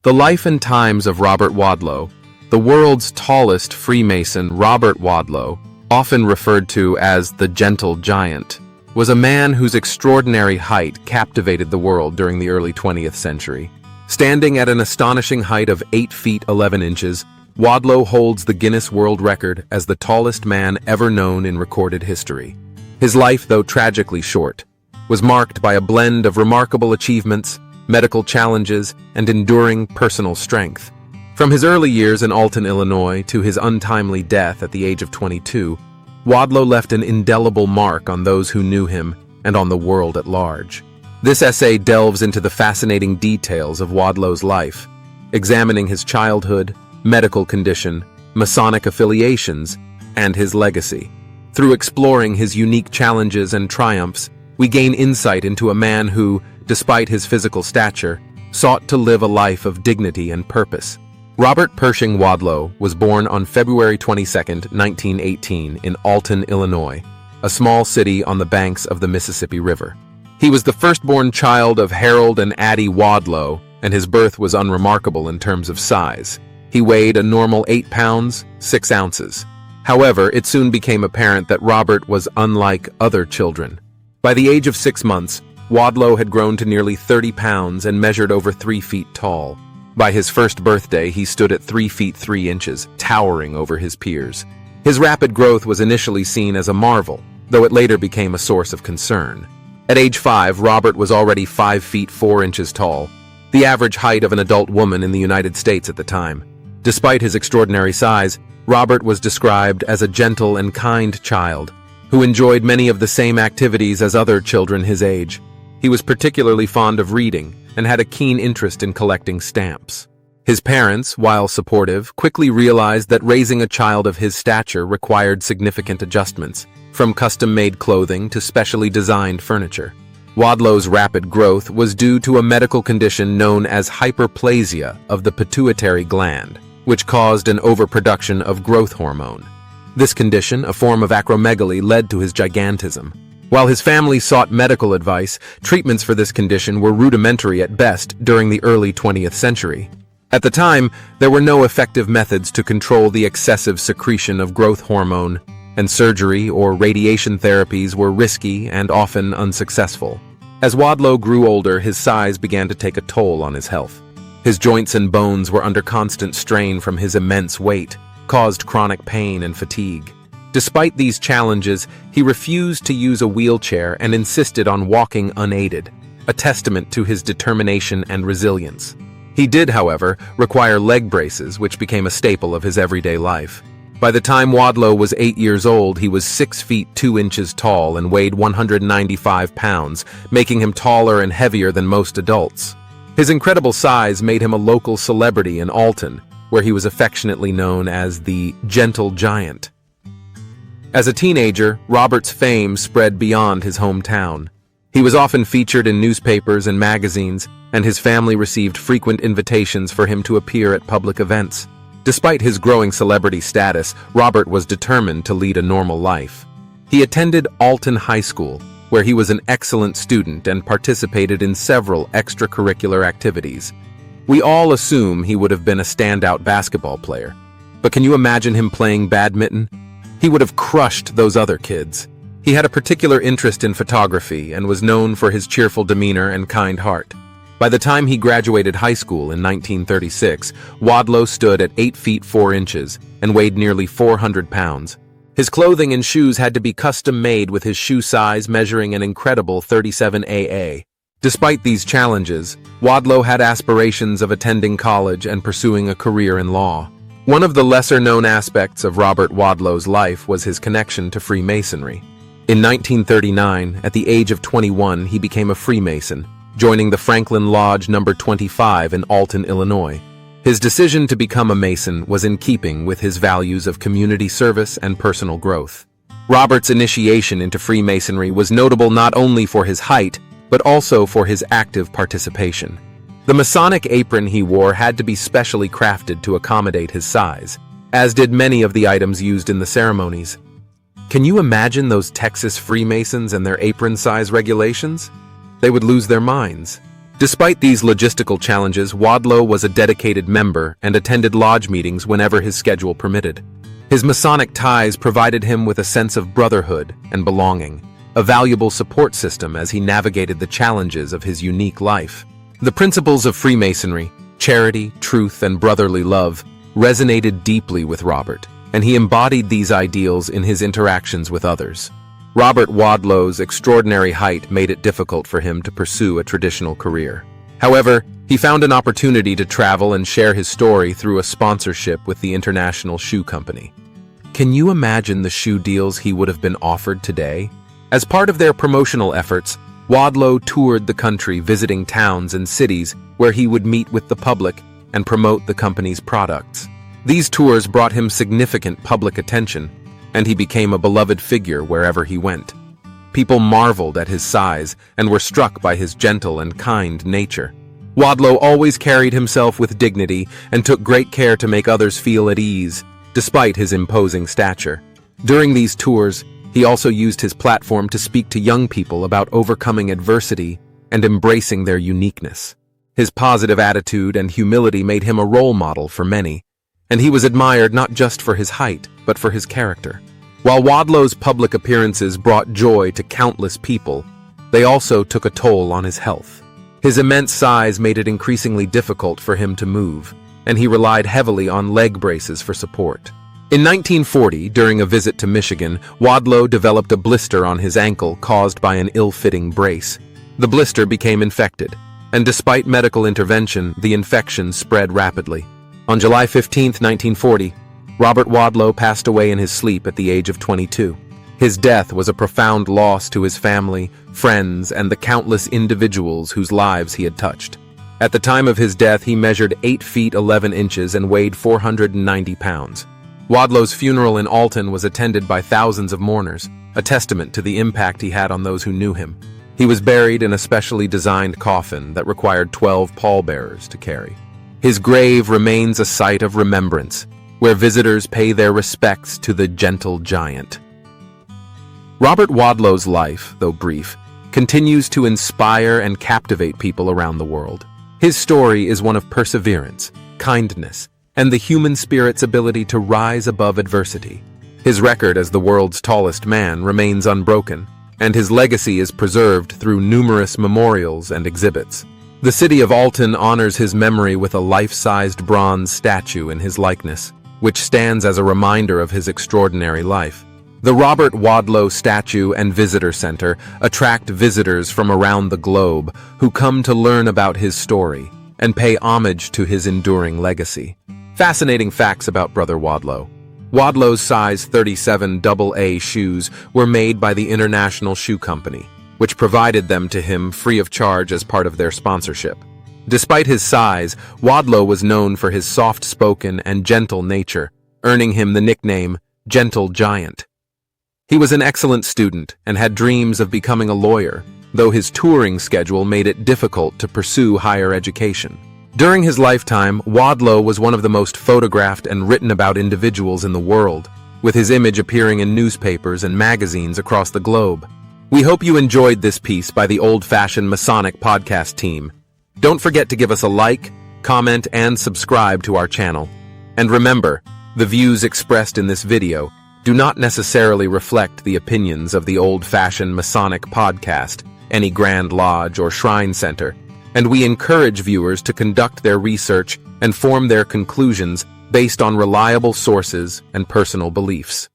The life and times of Robert Wadlow. The world's tallest Freemason, Robert Wadlow, often referred to as the Gentle Giant, was a man whose extraordinary height captivated the world during the early 20th century. Standing at an astonishing height of 8 feet 11 inches, Wadlow holds the Guinness World Record as the tallest man ever known in recorded history. His life, though tragically short, was marked by a blend of remarkable achievements, medical challenges, and enduring personal strength. From his early years in Alton, Illinois, to his untimely death at the age of 22, Wadlow left an indelible mark on those who knew him and on the world at large. This essay delves into the fascinating details of Wadlow's life, examining his childhood, medical condition, Masonic affiliations, and his legacy. Through exploring his unique challenges and triumphs, we gain insight into a man who, despite his physical stature, sought to live a life of dignity and purpose. Robert Pershing Wadlow was born on February 22, 1918, in Alton, Illinois, a small city on the banks of the Mississippi River. He was the firstborn child of Harold and Addie Wadlow, and his birth was unremarkable in terms of size. He weighed a normal 8 pounds, 6 ounces. However, it soon became apparent that Robert was unlike other children. By the age of 6 months, Wadlow had grown to nearly 30 pounds and measured over 3 feet tall. By his first birthday, he stood at 3 feet 3 inches, towering over his peers. His rapid growth was initially seen as a marvel, though it later became a source of concern. At age 5, Robert was already 5 feet 4 inches tall, the average height of an adult woman in the United States at the time. Despite his extraordinary size, Robert was described as a gentle and kind child, who enjoyed many of the same activities as other children his age. He was particularly fond of reading and had a keen interest in collecting stamps. His parents, while supportive, quickly realized that raising a child of his stature required significant adjustments, from custom-made clothing to specially designed furniture. Wadlow's rapid growth was due to a medical condition known as hyperplasia of the pituitary gland, which caused an overproduction of growth hormone. This condition, a form of acromegaly, led to his gigantism. While his family sought medical advice, treatments for this condition were rudimentary at best during the early 20th century. At the time, there were no effective methods to control the excessive secretion of growth hormone, and surgery or radiation therapies were risky and often unsuccessful. As Wadlow grew older, his size began to take a toll on his health. His joints and bones were under constant strain from his immense weight, caused chronic pain and fatigue. Despite these challenges, he refused to use a wheelchair and insisted on walking unaided, a testament to his determination and resilience. He did, however, require leg braces, which became a staple of his everyday life. By the time Wadlow was 8 years old, he was 6 feet 2 inches tall and weighed 195 pounds, making him taller and heavier than most adults. His incredible size made him a local celebrity in Alton, where he was affectionately known as the Gentle Giant. As a teenager, Robert's fame spread beyond his hometown. He was often featured in newspapers and magazines, and his family received frequent invitations for him to appear at public events. Despite his growing celebrity status, Robert was determined to lead a normal life. He attended Alton High School, where he was an excellent student and participated in several extracurricular activities. We all assume he would have been a standout basketball player, but can you imagine him playing badminton? He would have crushed those other kids. He had a particular interest in photography and was known for his cheerful demeanor and kind heart. By the time he graduated high school in 1936, Wadlow stood at 8 feet 4 inches and weighed nearly 400 pounds. His clothing and shoes had to be custom-made with his shoe size measuring an incredible 37AA. Despite these challenges, Wadlow had aspirations of attending college and pursuing a career in law. One of the lesser-known aspects of Robert Wadlow's life was his connection to Freemasonry. In 1939, at the age of 21, he became a Freemason, joining the Franklin Lodge No. 25 in Alton, Illinois. His decision to become a Mason was in keeping with his values of community service and personal growth. Robert's initiation into Freemasonry was notable not only for his height, but also for his active participation. The Masonic apron he wore had to be specially crafted to accommodate his size, as did many of the items used in the ceremonies. Can you imagine those Texas Freemasons and their apron size regulations? They would lose their minds. Despite these logistical challenges, Wadlow was a dedicated member and attended lodge meetings whenever his schedule permitted. His Masonic ties provided him with a sense of brotherhood and belonging, a valuable support system as he navigated the challenges of his unique life. The principles of Freemasonry, charity, truth, and brotherly love, resonated deeply with Robert, and he embodied these ideals in his interactions with others. Robert Wadlow's extraordinary height made it difficult for him to pursue a traditional career. However, he found an opportunity to travel and share his story through a sponsorship with the International Shoe Company. Can you imagine the shoe deals he would have been offered today? As part of their promotional efforts, Wadlow toured the country visiting towns and cities where he would meet with the public and promote the company's products. These tours brought him significant public attention, and he became a beloved figure wherever he went. People marveled at his size and were struck by his gentle and kind nature. Wadlow always carried himself with dignity and took great care to make others feel at ease, despite his imposing stature. During these tours, he also used his platform to speak to young people about overcoming adversity and embracing their uniqueness. His positive attitude and humility made him a role model for many, and he was admired not just for his height, but for his character. While Wadlow's public appearances brought joy to countless people, they also took a toll on his health. His immense size made it increasingly difficult for him to move, and he relied heavily on leg braces for support. In 1940, during a visit to Michigan, Wadlow developed a blister on his ankle caused by an ill-fitting brace. The blister became infected, and despite medical intervention, the infection spread rapidly. On July 15, 1940, Robert Wadlow passed away in his sleep at the age of 22. His death was a profound loss to his family, friends, and the countless individuals whose lives he had touched. At the time of his death, he measured 8 feet 11 inches and weighed 490 pounds. Wadlow's funeral in Alton was attended by thousands of mourners, a testament to the impact he had on those who knew him. He was buried in a specially designed coffin that required 12 pallbearers to carry. His grave remains a site of remembrance, where visitors pay their respects to the gentle giant. Robert Wadlow's life, though brief, continues to inspire and captivate people around the world. His story is one of perseverance, kindness, and the human spirit's ability to rise above adversity. His record as the world's tallest man remains unbroken, and his legacy is preserved through numerous memorials and exhibits. The city of Alton honors his memory with a life-sized bronze statue in his likeness, which stands as a reminder of his extraordinary life. The Robert Wadlow Statue and Visitor Center attract visitors from around the globe who come to learn about his story and pay homage to his enduring legacy. Fascinating facts about Brother Wadlow. Wadlow's size 37AA shoes were made by the International Shoe Company, which provided them to him free of charge as part of their sponsorship. Despite his size, Wadlow was known for his soft-spoken and gentle nature, earning him the nickname Gentle Giant. He was an excellent student and had dreams of becoming a lawyer, though his touring schedule made it difficult to pursue higher education. During his lifetime, Wadlow was one of the most photographed and written about individuals in the world, with his image appearing in newspapers and magazines across the globe. We hope you enjoyed this piece by the old-fashioned Masonic podcast team. Don't forget to give us a like, comment, and subscribe to our channel. And remember, the views expressed in this video do not necessarily reflect the opinions of the old-fashioned Masonic podcast, any Grand Lodge or Shrine Center, and we encourage viewers to conduct their research and form their conclusions based on reliable sources and personal beliefs.